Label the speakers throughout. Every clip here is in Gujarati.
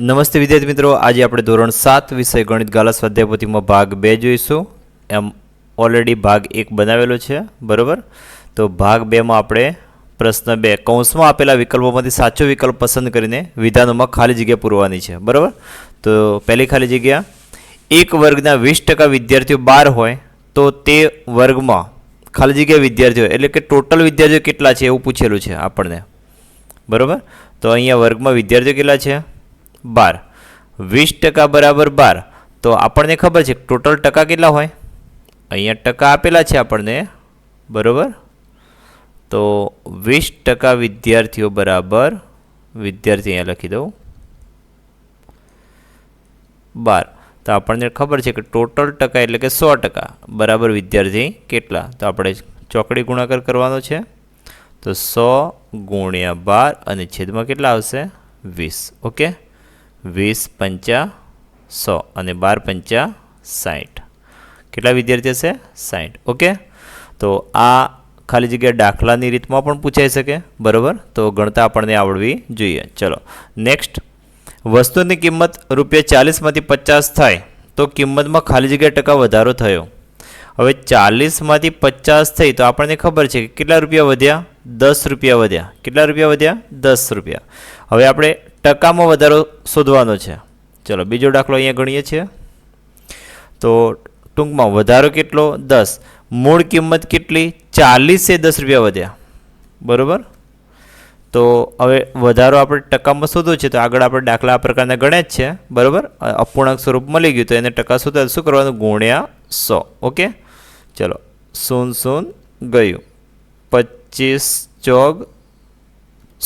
Speaker 1: નમસ્તે વિદ્યાર્થી મિત્રો, આજે આપણે ધોરણ 7 વિષય ગણિત ગાલા સ્વાધ્યાય પોથીમાં ભાગ 2 જોઈશું. એમ ઓલરેડી ભાગ 1 બનાવેલો છે, બરોબર. તો ભાગ 2માં આપણે પ્રશ્ન 2 કૌંસમાં આપેલા વિકલ્પોમાંથી સાચો વિકલ્પ પસંદ કરીને વિધાનોમાં ખાલી જગ્યા પૂરવાની છે, બરોબર. તો પહેલી ખાલી જગ્યા, એક વર્ગના 20% વિદ્યાર્થીઓ 12 હોય તો તે વર્ગમાં ખાલી જગ્યા વિદ્યાર્થીઓ એટલે કે ટોટલ વિદ્યાર્થીઓ કેટલા છે એવું પૂછેલું છે આપણને, બરોબર. તો અહીંયા વર્ગમાં વિદ્યાર્થીઓ કેટલા છે? 12. 20% બરાબર 12. તો આપણને ખબર છે ટોટલ ટકા કેટલા હોય, અહીંયા ટકા આપેલા છે આપણને, બરાબર. તો 20% વિદ્યાર્થીઓ બરાબર વિદ્યાર્થી અહીંયા લખી દઉં 12. તો આપણને ખબર છે કે ટોટલ ટકા એટલે કે 100% બરાબર વિદ્યાર્થી કેટલા? તો આપણે ચોકડી ગુણાકાર કરવાનો છે. તો 100 ગુણ્યા 12 અને છેદમાં કેટલા આવશે? 20. ઓકે, 20 પંચા 100 અને 12 પંચા 60. કેટલા વિદ્યાર્થી હશે? 60. ઓકે, તો આ ખાલી જગ્યા દાખલાની રીતમાં પણ પૂછાઈ શકે, બરાબર. તો ગણતા આપણને આવડવી જોઈએ. ચલો નેક્સ્ટ, વસ્તુની કિંમત ₹40 માંથી 50 થાય તો કિંમતમાં ખાલી જગ્યા ટકા વધારો થયો. હવે 40 માંથી 50 થઈ તો આપણને ખબર છે કે કેટલા રૂપિયા વધ્યા? 10 રૂપિયા વધ્યા. કેટલા રૂપિયા વધ્યા? 10 રૂપિયા. હવે આપણે ટકામાં વધારો શોધવાનો છે. ચલો બીજો દાખલો અહીંયા ગણીએ છીએ. તો ટૂંકમાં વધારો કેટલો? 10. મૂળ કિંમત કેટલી? 40 એ 10 રૂપિયા વધ્યા, બરાબર. તો હવે વધારો આપણે ટકામાં શોધવો છે, તો આગળ આપણે દાખલા આ પ્રકારના ગણ્યા જ છે, બરાબર. અપૂર્ણાંક સ્વરૂપ મળી ગયું તો એને ટકા શોધવા શું કરવાનું? ગુણ્યા 100. ઓકે, ચલો 0 ગયું, 25 ચોક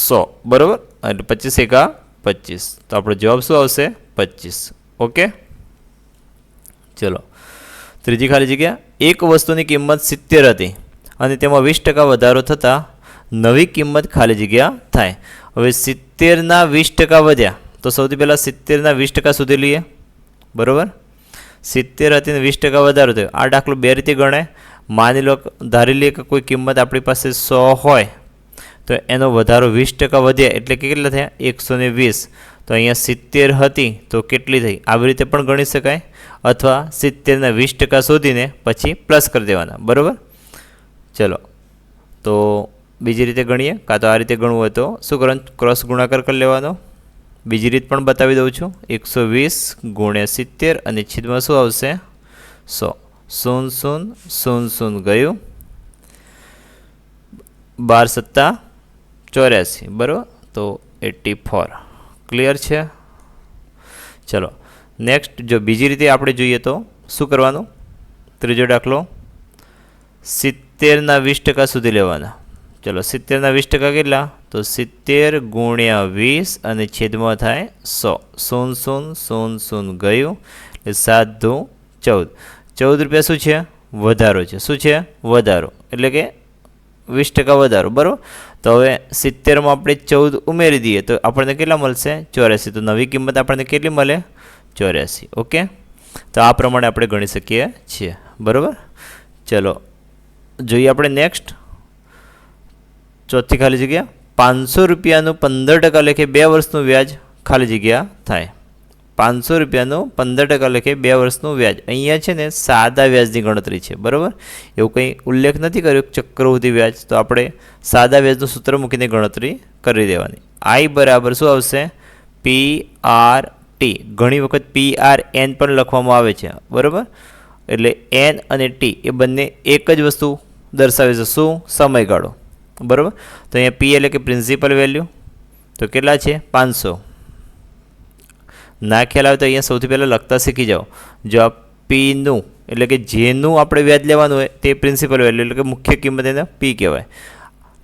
Speaker 1: 100, બરાબર. એટલે 25 એકા 25. તો આપણો જવાબ શું આવશે? 25. ઓકે, ચલો ત્રીજી ખાલી જગ્યા, એક વસ્તુની કિંમત 70 હતી અને તેમાં 20% વધારો થતાં નવી કિંમત ખાલી જગ્યા થાય. હવે 70ના 20% વધ્યા તો સૌથી પહેલાં 70ના 20% શોધી લઈએ, બરાબર. 70 હતી ને 20% વધારો થયો. આ દાખલો બે રીતે ગણાય. માની લો, ધારી લઈએ કે કોઈ કિંમત આપણી પાસે 100 હોય તો એનો વધારો 20% વધ્યા એટલે કે કેટલા થયા? 120. તો અહીંયા 70 હતી તો કેટલી થઈ? આવી રીતે પણ ગણી શકાય, અથવા 70ના 20% શોધીને પછી પ્લસ કરી દેવાના, બરાબર. ચલો તો બીજી રીતે ગણીએ, કાં તો આ રીતે ગણવું હોય તો શું કરવાનું? ક્રોસ ગુણાકાર કરી લેવાનો. બીજી રીત પણ બતાવી દઉં છું. 120 ગુણ્યા 70 અને છેદમાં શું આવશે? 100. 0 ગયું, 12 સત્તા 84, બરાબર. તો 84. ક્લિયર છે? ચલો નેક્સ્ટ, જો બીજી રીતે આપણે જોઈએ તો શું કરવાનું? ત્રીજો દાખલો, 70ના 20% સુધી લેવાના. ચલો 70ના 20% કેટલા? તો 70 ગુણ્યા 20 અને છેદમાં થાય 100. 0 ગયું એટલે 7 દુ 14. 14 રૂપિયા શું છે? વધારો છે. શું છે? વધારો એટલે કે 20% વધારો, બરાબર. તો હવે 70માં આપણે 14 ઉમેરી દઈએ તો આપણને કેટલા મળશે? 84. તો નવી કિંમત આપણને કેટલી મળે? 84. ઓકે, તો આ પ્રમાણે આપણે ગણી શકીએ છીએ, બરાબર. ચલો જોઈએ આપણે નેક્સ્ટ, ચોથી ખાલી જગ્યા, 500 રૂપિયાનું 15% લેખે 2 વર્ષનું વ્યાજ ખાલી જગ્યા થાય. 500 રૂપિયાનું 15% લેખે 2 વર્ષનું વ્યાજ. અહીંયા છે ને સાદા વ્યાજની ગણતરી છે, બરાબર. એવું કંઈ ઉલ્લેખ નથી કર્યો ચક્રવૃદ્ધિ વ્યાજ, તો આપણે સાદા વ્યાજનું સૂત્ર મૂકીને ગણતરી કરી દેવાની. I બરાબર શું આવશે? PRT. ઘણી વખત PRN પણ લખવામાં આવે છે, બરાબર. એટલે N અને T એ બંને એક જ વસ્તુ દર્શાવે છે. શું? સમયગાળો, બરાબર. તો અહીંયા P એટલે કે પ્રિન્સિપલ વેલ્યુ, તો કેટલા છે? 500. ના ખ્યાલ આવે તો અહીંયા સૌથી પહેલાં લખતા શીખી જાઓ. જો આ Pનું એટલે કે જેનું આપણે વ્યાજ લેવાનું હોય તે પ્રિન્સિપલ વેલ્યુ એટલે કે મુખ્ય કિંમત એને P કહેવાય.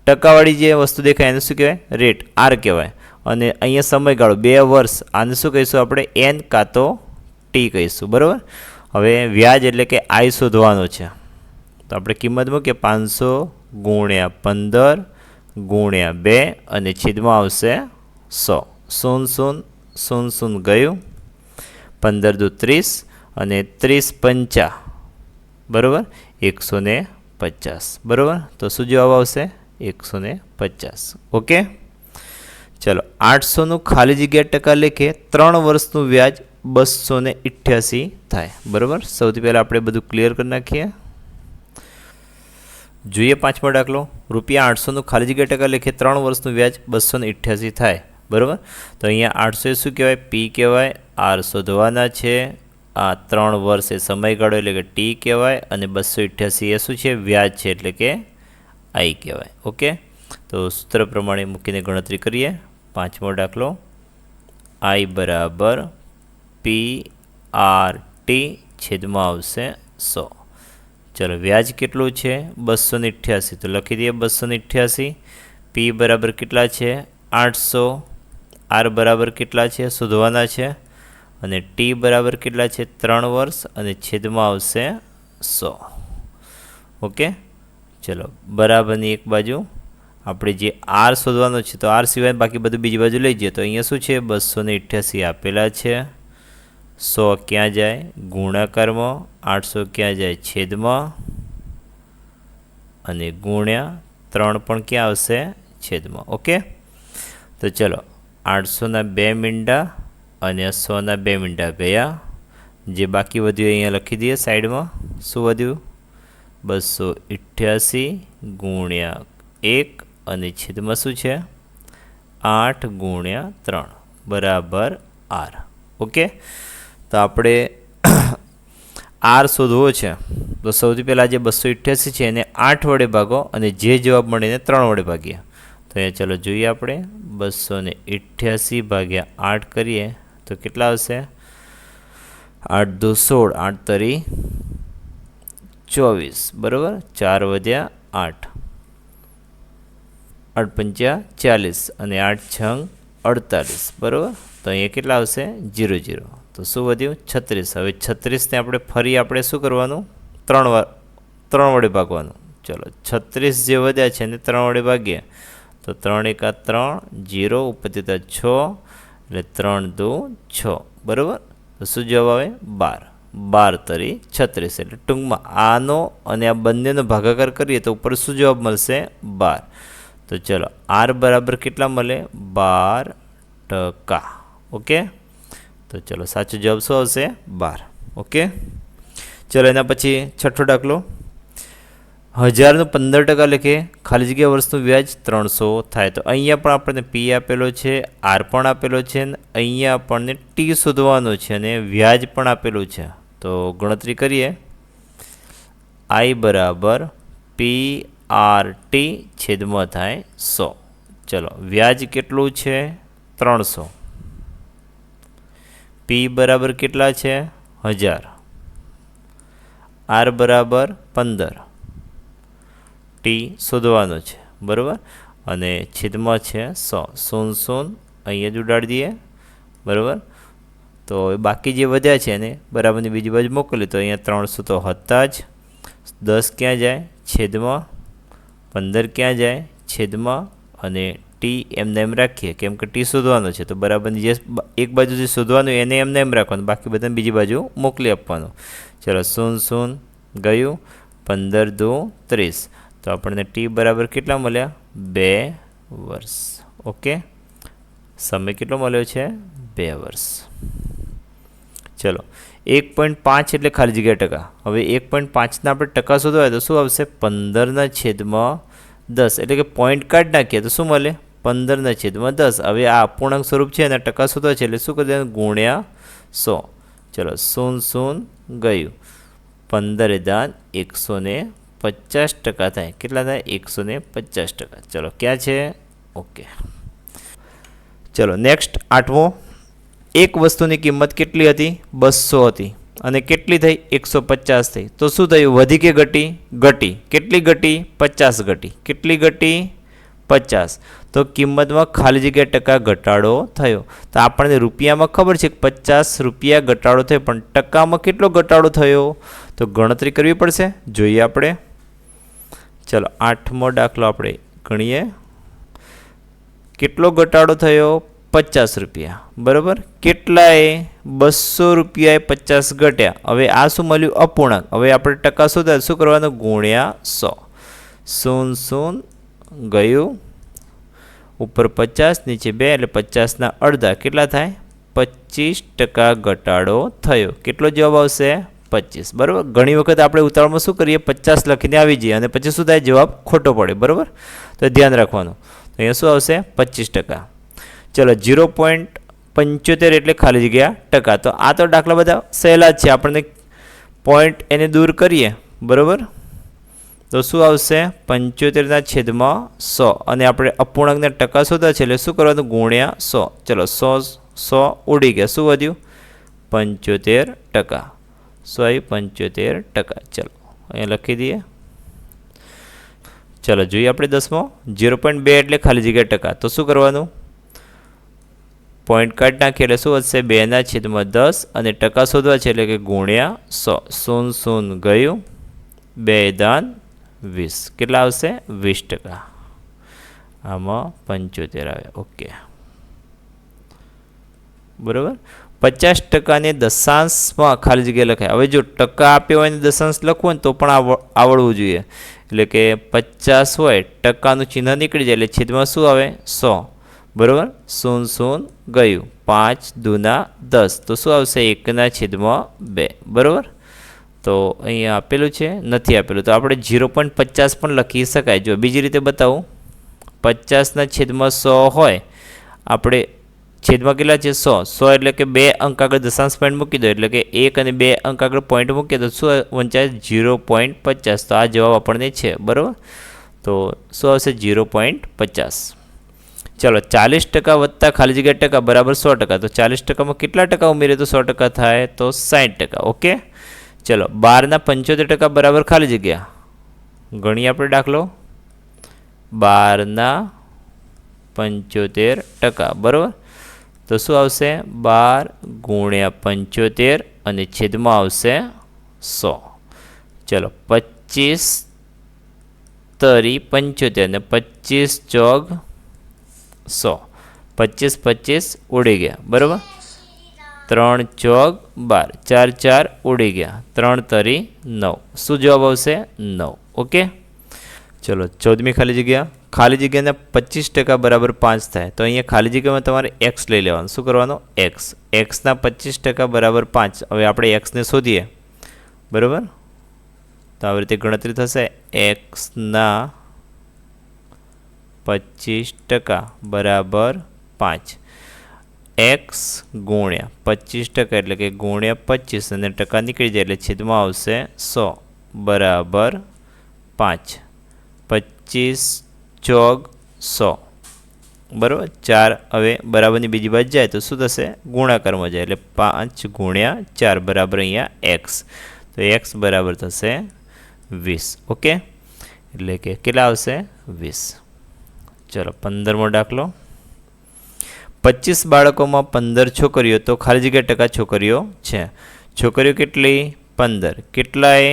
Speaker 1: ટકાવાળી જે વસ્તુ દેખાય એને શું કહેવાય? રેટ, R કહેવાય. અને અહીંયા સમયગાળો 2 વર્ષ, આને શું કહીશું આપણે? N કાં તો T કહીશું, બરાબર. હવે વ્યાજ એટલે કે I શોધવાનો છે. તો આપણે કિંમત મૂકીએ 500 ગુણ્યા 15 ગુણ્યા 2 અને છેદમાં આવશે 100. 0 ગયું, 15 દુ 30 અને 30 પંચા, બરાબર, 150, બરાબર. તો શું જવાબ આવશે? 150. ઓકે, ચલો 800નું ખાલી જગ્યા ટકા લેખે 3 વર્ષનું વ્યાજ 288 થાય. બરાબર, સૌથી પહેલાં આપણે બધું ક્લિયર કરી નાખીએ. જોઈએ પાંચમો દાખલો. ₹800નું ખાલી જગ્યા ટકા લેખે 3 વર્ષનું વ્યાજ 288 થાય. બરાબર, તો અહીંયા 800 એ શું કહેવાય? પી કહેવાય. આર શોધવાના છે. આ 3 વર્ષ એ સમયગાળો એટલે કે ટી કહેવાય, અને 288 એ શું છે? વ્યાજ છે એટલે કે આઈ કહેવાય. ઓકે, તો સૂત્ર પ્રમાણે મૂકીને ગણતરી કરીએ. પાંચમો દાખલો. આઈ બરાબર પી આર ટી છેદમાં આવશે 100. ચલો, વ્યાજ કેટલું છે? 288. તો લખી દઈએ 288. પી બરાબર કેટલા છે? 800. આર બરાબર કેટલા છે? શોધવાના છે. અને ટી બરાબર કેટલા છે? 3 વર્ષ, અને છેદમાં આવશે 100. ઓકે, ચલો બરાબરની એક બાજુ આપણે જે આર શોધવાનો છે, તો આર સિવાય બાકી બધું બીજી બાજુ લઈ જઈએ. તો અહીંયા શું છે? 288 આપેલા છે. 100 ક્યાં જાય? ગુણાકારમાં. 800 ક્યાં જાય? છેદમાં. અને ગુણ્યા 3 પણ ક્યાં આવશે? છેદમાં. ઓકે, તો ચલો 800ના 2 મીંડા અને 100ના 2 મીંડા ગયા. જે બાકી વધ્યું અહીંયા લખી દઈએ સાઈડમાં. શું વધ્યું? 288 ગુણ્યા 1 અને છેદમાં શું છે? 8 ગુણ્યા 3 બરાબર આર. ઓકે, તો આપણે આર શોધવો છે. તો સૌથી પહેલાં જે 288 છે એને 8 વડે ભાગો, અને જે જવાબ મળે એને 3 વડે ભાગીએ. તો અહીંયા ચાલો જોઈએ આપણે. 288 ભાગ્યા 8 કરીએ તો કેટલા આવશે? 8 દુ 16, 8 તરી 24. બરાબર, 4 વધ્યા 8, 8 પંચા 40, અને 8 છંગ 48. બરાબર, તો અહીંયા કેટલા આવશે? 0 0. તો શું વધ્યું? 36. હવે 36ને આપણે ફરી શું કરવાનું? 3 વડે ભાગવાનું. ચલો 36 જે વધ્યા છે એને 3 વડે ભાગીએ તો 3 એકા 3, 0 ઉપર જતા 6, એટલે 3 દુ 6. બરાબર, તો શું જવાબ આવે? 12. 12 તરી 36. એટલે ટૂંકમાં આનો અને આ બંનેનો ભાગાકાર કરીએ તો ઉપર શું જવાબ મળશે? 12. તો ચલો આર બરાબર કેટલા મળે? 12%. ઓકે, તો ચલો સાચો જવાબ શું આવશે? 12. ઓકે, ચલો એના પછી છઠ્ઠો દાખલો. 1000નું 15% લેખે ખાલી જગ્યા વર્ષનું વ્યાજ 300 થાય. તો અહીંયા પણ આપણને પી આપેલો છે, આર પણ આપેલો છે, અને અહીંયા આપણને ટી શોધવાનો છે, અને વ્યાજ પણ આપેલું છે. તો ગણતરી કરીએ. આઈ બરાબર પી આર ટી છેદમાં થાય 100. ચલો વ્યાજ કેટલું છે? 300. પી બરાબર કેટલા છે? 1000. આર બરાબર 15. ટી શોધવાનો છે. બરાબર, અને છેદમાં છે 100. 0 0 અહીંયા જ ઉડાડી દઈએ. બરાબર, તો બાકી જે વધ્યા છે એને બરાબરની બીજી બાજુ મોકલીએ તો અહીંયા 300 તો હતા જ. 10 ક્યાં જાય? છેદમાં. 15 ક્યાં જાય? છેદમાં. અને ટી એમને એમ રાખીએ કેમ કે ટી શોધવાનો છે, તો બરાબરની જે એક બાજુ જે શોધવાનું એને એમને એમ રાખવાનું, બાકી બધાને બીજી બાજુ મોકલી આપવાનું. ચલો 0 0 ગયું. 15 દુ 30. તો આપણને ટી બરાબર કેટલા મળ્યા? 2 વર્ષ. ઓકે, સમય કેટલો મળ્યો છે? 2 વર્ષ. ચલો 1.5 એટલે ખાલી જગ્યા ટકા. હવે 1.5ના આપણે ટકા શોધવા હોય તો શું આવશે? 15/10. એટલે કે પોઈન્ટ કાઢી નાખીએ તો શું મળે? 15/10. હવે આ અપૂર્ણાંક સ્વરૂપ છે એના ટકા શોધવા છે એટલે શું કરી દેવાનું? ગુણ્યા 100. ચલો 0 0 ગયું. 15/150% થાય. કેટલા થાય? 150%. ચલો ક્યાં છે? ઓકે, ચલો નેક્સ્ટ આઠમો. એક વસ્તુની કિંમત કેટલી હતી? 200 હતી, અને કેટલી થઈ? 150 થઈ. તો શું થયું? વધી કે ઘટી? ઘટી. કેટલી ઘટી? 50 ઘટી. કેટલી ઘટી? 50. તો કિંમતમાં ખાલી જગ્યા ટકા ઘટાડો થયો. તો આપણને રૂપિયામાં ખબર છે કે 50 રૂપિયા ઘટાડો થયો, પણ ટકામાં કેટલો ઘટાડો થયો? તો ગણતરી કરવી પડશે. જોઈએ આપણે. ચલો આઠમો દાખલો આપણે ગણીએ. કેટલો ઘટાડો થયો? 50 રૂપિયા. બરાબર, કેટલાએ? 200 રૂપિયાએ 50 ઘટ્યા. હવે આ શું મળ્યું? અપૂર્ણાંક. હવે આપણે ટકા શોધ્યા, શું કરવાનું? ગુણ્યા 100. 0 0 ગયું. ઉપર 50 નીચે 2 એટલે 50ના અડધા કેટલા થાય? 25% ઘટાડો થયો. કેટલો જવાબ આવશે? 25. બરાબર. ઘણી વખત આપણે ઉતાવળમાં શું કરીએ, 50 લખીને આવી જઈએ અને પછી શું થાય, જવાબ ખોટો પડે. બરાબર. તો ધ્યાન રાખવાનું. તો અહીંયા શું આવશે? 25%. ચલો 0.75 એટલે ખાલી જગ્યા ટકા. તો આ તો દાખલા બધા સહેલા જ છે, આપણને પોઈન્ટ એને દૂર કરીએ. બરાબર. તો શું આવશે? 75/100. અને આપણે અપૂર્ણાંકના ટકા શોધવા છે એટલે શું કરવાનું? ગુણ્યા 100. ચલો 100 ઉડી ગયા. શું વધ્યું? 75%. 75%. ચલો અહીંયા લખી દઈએ. ચલો જોઈએ આપણે 10મો. 0.2 એટલે ખાલી જગ્યા ટકા. તો શું કરવાનું? પોઈન્ટ કાઢી નાખીએ એટલે શું વધશે? 2/10. અને ટકા શોધવા છે એટલે કે ગુણ્યા 100. 0 ગયું. 2/20. કેટલા આવશે? 20%. આમાં 75 આવે. ઓકે. બરાબર. 50%ને દશાંશમાં ખાલી જગ્યા લખાય. હવે જો ટકા આપ્યો હોય ને દશાંશ લખવું ને તો પણ આવડવું જોઈએ. એટલે કે 50 હોય, ટકાનું ચિહ્ન નીકળી જાય એટલે છેદમાં શું આવે? 100. બરાબર. 0 ગયું. 5 દુના 10. તો શું આવશે? 1/2. બરાબર. તો અહીંયા આપેલું છે, નથી આપેલું. તો આપણે 0.50 પણ લખી શકાય. જો બીજી રીતે બતાવું, 50/100 હોય, આપણે છેદમાં કેટલા છે? 100 એટલે કે 2 અંક આગળ દશાંશ પોઈન્ટ મૂકી દો, એટલે કે 1 અને 2 અંક આગળ પોઈન્ટ મૂકીએ તો શું વંચાય? 0.50. તો આ જવાબ આપણને છે. બરાબર. તો શું આવશે? 0.50. ચલો 40% વત્તા ખાલી જગ્યા ટકા બરાબર 100%. તો 40%માં કેટલા ટકા ઉમેરીએ તો 100% થાય? તો 60%. ઓકે. ચલો 12/75% બરાબર ખાલી જગ્યા. ગણીએ આપણે દાખલો. 12/75%. બરાબર. તો શું આવશે? 12 × 75 અને છેદમાં આવશે 100. ચલો 25 તરી 75 અને 25 ચોગ 100. 25 ઉડી ગયા. બરાબર. 3 ચોગ 12. 4 4 ઉડી ગયા. 3 તરી 9. શું જવાબ આવશે? 9. ઓકે. ચલો 14મી ખાલી જગ્યા. ખાલી જગ્યાના 25% બરાબર 5 થાય. તો અહીંયા ખાલી જગ્યામાં તમારે એક્સ લઈ લેવાનું. શું કરવાનું? એક્સ. એક્સના 25% બરાબર 5. હવે આપણે એક્સને શોધીએ. બરાબર. તો આવી રીતે ગણતરી થશે. એક્સના 25% બરાબર 5. એક્સ ગુણ્યા 25% એટલે કે ગુણ્યા 25 અને ટકા નીકળી જાય એટલે છેદમાં આવશે 100 બરાબર 5. 25 ચોગ 100. બરાબર. 4 હવે બરાબરની બીજી બાજુ જાય તો શું થશે? ગુણાકારમાં જાય એટલે 5 ગુણ્યા 4 બરાબર અહીંયા એક્સ. તો એક્સ બરાબર થશે 20. ઓકે. એટલે કે કેટલા આવશે? 20. ચલો 15મો દાખલો. 25 બાળકોમાં 15 છોકરીઓ તો ખાલી જગ્યા ટકા છોકરીઓ છે. છોકરીઓ કેટલી? 15. કેટલાએ?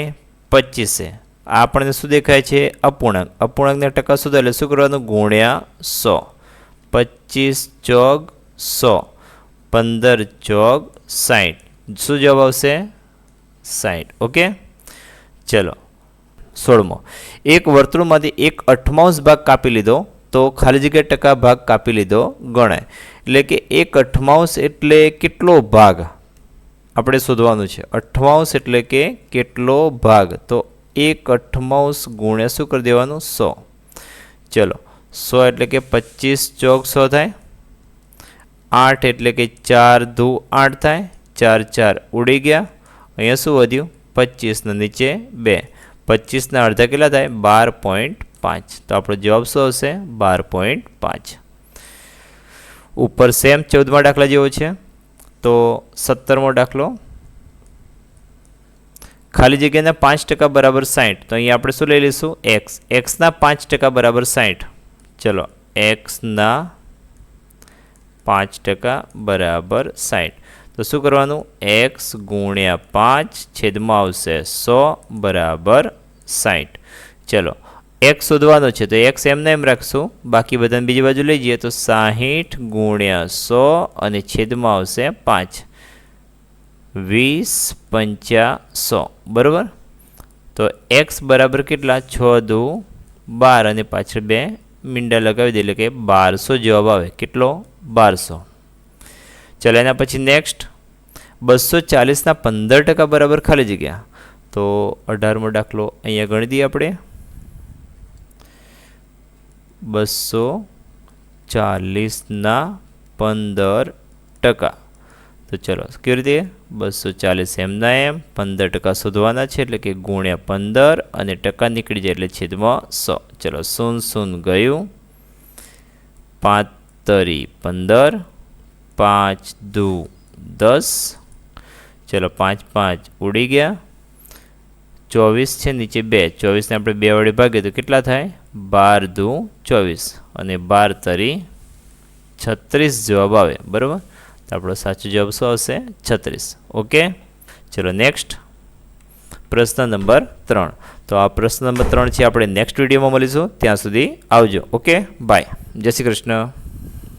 Speaker 1: 25. આ આપણને શું દેખાય છે? અપૂર્ણાંક. અપૂર્ણાંકના ટકા શોધો એટલે શું કરવાનું? ગુણ્યા 100. 25 ચોગ 100. 15 ચોગ 60. શું જવાબ આવશે? 60. ઓકે. ચલો 16મો. એક વર્તુળમાંથી 1/8 ભાગ કાપી લીધો તો ખાલી જગ્યા ટકા ભાગ કાપી લીધો ગણાય. એટલે કે 1/8 એટલે કેટલો ભાગ આપણે શોધવાનું છે. 1/8 એટલે કે કેટલો ભાગ. તો 1/8 ગુણ્યા શું કરી દેવાનું? 100. ચલો 100 એટલે કે 25 ચોગ 100 થાય. 8 એટલે કે 4 દુ 8 થાય. 4 4 ઉડી ગયા. અહીંયા શું વધ્યું? 25 નીચે 2. 25 અડધા કેટલા થાય? 12.5. તો આપણો જવાબ શું આવશે? 12.5. ઉપર સેમ 14મા દાખલા જેવો છે. તો 17મો દાખલો. ખાલી જગ્યાના 5% બરાબર 60. તો અહીંયા આપણે શું લઈ લઈશું? એક્સ. એક્સના 5% બરાબર 60. ચલો એક્સના 5% બરાબર 60. તો શું કરવાનું? એક્સ ગુણ્યા 5 છેદમાં આવશે 100 બરાબર 60. ચલો એક્સ શોધવાનો છે તો એક્સ એમને એમ રાખશું. બાકી બધાને બીજી બાજુ લઈ જઈએ તો 60 ગુણ્યા 100 અને છેદમાં આવશે 5. 20 પંચા 100. બરાબર. તો એક્સ બરાબર કેટલા? 6 દુ 12 અને પાછળ 2 મીંડા લગાવી દઈએ એટલે કે 1200 જવાબ આવે. કેટલો? 1200. ચાલો એના પછી નેક્સ્ટ 240ના 15% બરાબર ખાલી જગ્યા. તો 18મો દાખલો અહીંયા ગણી દઈએ આપણે. 240ના 15%. તો ચલો કેવી રીતે? 240 એમના એમ, 15% શોધવાના છે એટલે કે ગુણ્યા 15 અને ટકા નીકળી જાય એટલે છેદમાં 100. ચલો 0 ગયું, 5 તરી 15, 5 દુ 10. ચલો 5 5 ઉડી ગયા. 24 છે નીચે 2, 24ને આપણે 2 વડે ભાગીએ તો કેટલા થાય? 12 દુ 24 અને 12 તરી 36 જવાબ આવે. બરાબર, તો આપણો સાચો જવાબ શું આવશે? 36. ઓકે, ચલો નેક્સ્ટ પ્રશ્ન નંબર 3. તો આ પ્રશ્ન નંબર 3 છે આપણે નેક્સ્ટ વિડીયોમાં મળીશું. ત્યાં સુધી આવજો. ઓકે, બાય, જય શ્રી કૃષ્ણ.